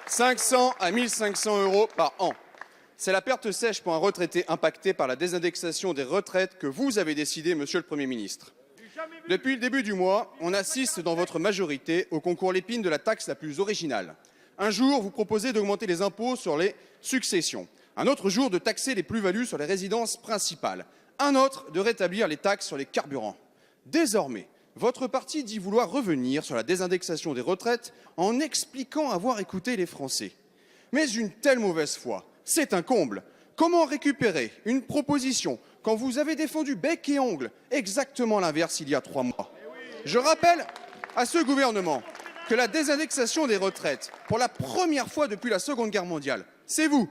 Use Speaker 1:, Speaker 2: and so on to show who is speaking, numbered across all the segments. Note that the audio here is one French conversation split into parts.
Speaker 1: 500 à 1 500 euros par an. C'est la perte sèche pour un retraité impacté par la désindexation des retraites que vous avez décidé, monsieur le Premier ministre. Depuis le début du mois, on assiste dans votre majorité au concours Lépine de la taxe la plus originale. Un jour, vous proposez d'augmenter les impôts sur les successions. Un autre jour, de taxer les plus-values sur les résidences principales. Un autre, de rétablir les taxes sur les carburants. Désormais, votre parti dit vouloir revenir sur la désindexation des retraites en expliquant avoir écouté les Français. Mais une telle mauvaise foi, c'est un comble. Comment récupérer une proposition quand vous avez défendu bec et ongle exactement l'inverse il y a 3 mois? Je rappelle à ce gouvernement que la désindexation des retraites, pour la première fois depuis la Seconde Guerre mondiale, c'est vous.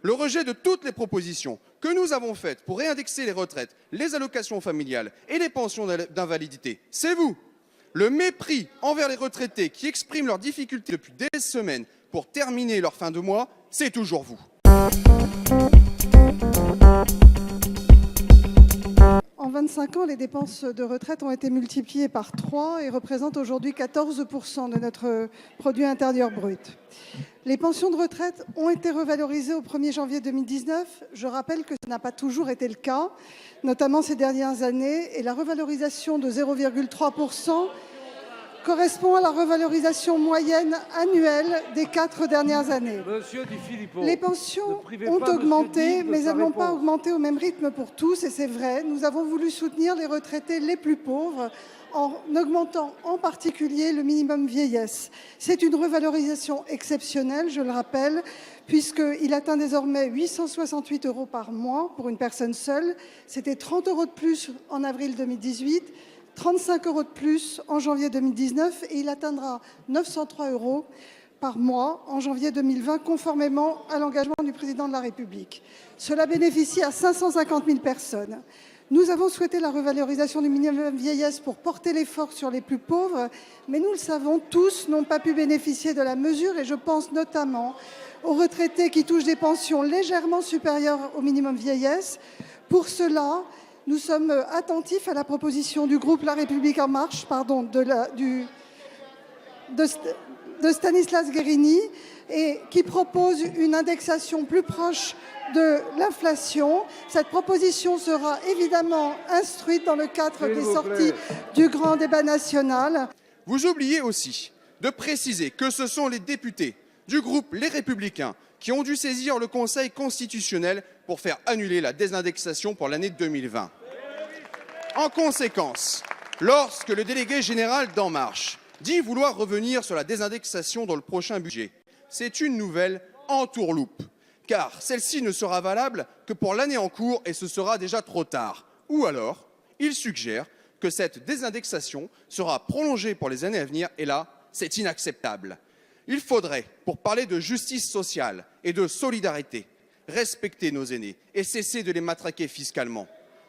Speaker 1: Le rejet de toutes les propositions que nous avons faites pour réindexer les retraites, les allocations familiales et les pensions d'invalidité, c'est vous. Le mépris envers les retraités qui expriment leurs difficultés depuis des semaines pour terminer leur fin de mois, c'est toujours vous.
Speaker 2: En 25 ans, les dépenses de retraite ont été multipliées par 3 et représentent aujourd'hui 14% de notre produit intérieur brut. Les pensions de retraite ont été revalorisées au 1er janvier 2019. Je rappelle que ce n'a pas toujours été le cas, notamment ces dernières années, et la revalorisation de 0,3% correspond à la revalorisation moyenne annuelle des 4 dernières années. Les pensions ont augmenté, mais elles n'ont pas augmenté au même rythme pour tous, et c'est vrai. Nous avons voulu soutenir les retraités les plus pauvres en augmentant en particulier le minimum vieillesse. C'est une revalorisation exceptionnelle, je le rappelle, puisqu'il atteint désormais 868 € par mois pour une personne seule. C'était 30 € de plus en avril 2018. 35 € de plus en janvier 2019 et il atteindra 903 € par mois en janvier 2020, conformément à l'engagement du Président de la République. Cela bénéficie à 550 000 personnes. Nous avons souhaité la revalorisation du minimum vieillesse pour porter l'effort sur les plus pauvres, mais nous le savons, tous n'ont pas pu bénéficier de la mesure et je pense notamment aux retraités qui touchent des pensions légèrement supérieures au minimum vieillesse. Pour cela, nous sommes attentifs à la proposition du groupe La République En Marche, de Stanislas Guerini, et qui propose une indexation plus proche de l'inflation. Cette proposition sera évidemment instruite dans le cadre des sorties du grand débat national.
Speaker 1: Vous oubliez aussi de préciser que ce sont les députés du groupe Les Républicains qui ont dû saisir le Conseil constitutionnel pour faire annuler la désindexation pour l'année 2020. En conséquence, lorsque le délégué général d'En Marche dit vouloir revenir sur la désindexation dans le prochain budget, c'est une nouvelle entourloupe, car celle-ci ne sera valable que pour l'année en cours et ce sera déjà trop tard. Ou alors, il suggère que cette désindexation sera prolongée pour les années à venir et là, c'est inacceptable. Il faudrait, pour parler de justice sociale et de solidarité, respecter nos aînés et cesser de les matraquer fiscalement.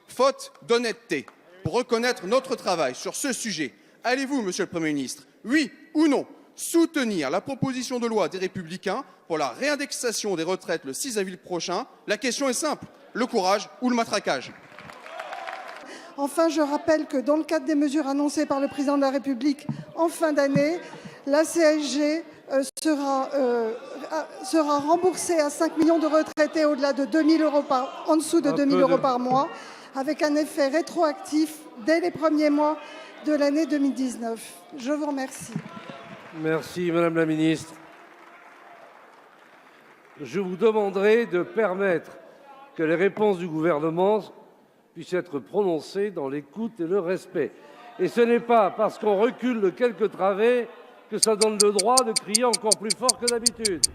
Speaker 1: Faute d'honnêteté, pour reconnaître notre travail sur ce sujet, allez-vous, monsieur le Premier ministre, oui ou non, soutenir la proposition de loi des Républicains pour la réindexation des retraites le 6 avril prochain? La question est simple, le courage ou le matraquage?
Speaker 2: Enfin, je rappelle que dans le cadre des mesures annoncées par le Président de la République en fin d'année, la CSG sera remboursée à 5 millions de retraités au-delà de 2 000 € en dessous de 2 000 € par mois, avec un effet rétroactif dès les premiers mois de l'année 2019. Je vous remercie.
Speaker 3: Merci, Madame la Ministre. Je vous demanderai de permettre que les réponses du gouvernement puissent être prononcées dans l'écoute et le respect. Et ce n'est pas parce qu'on recule de quelques travées que ça donne le droit de crier encore plus fort que d'habitude.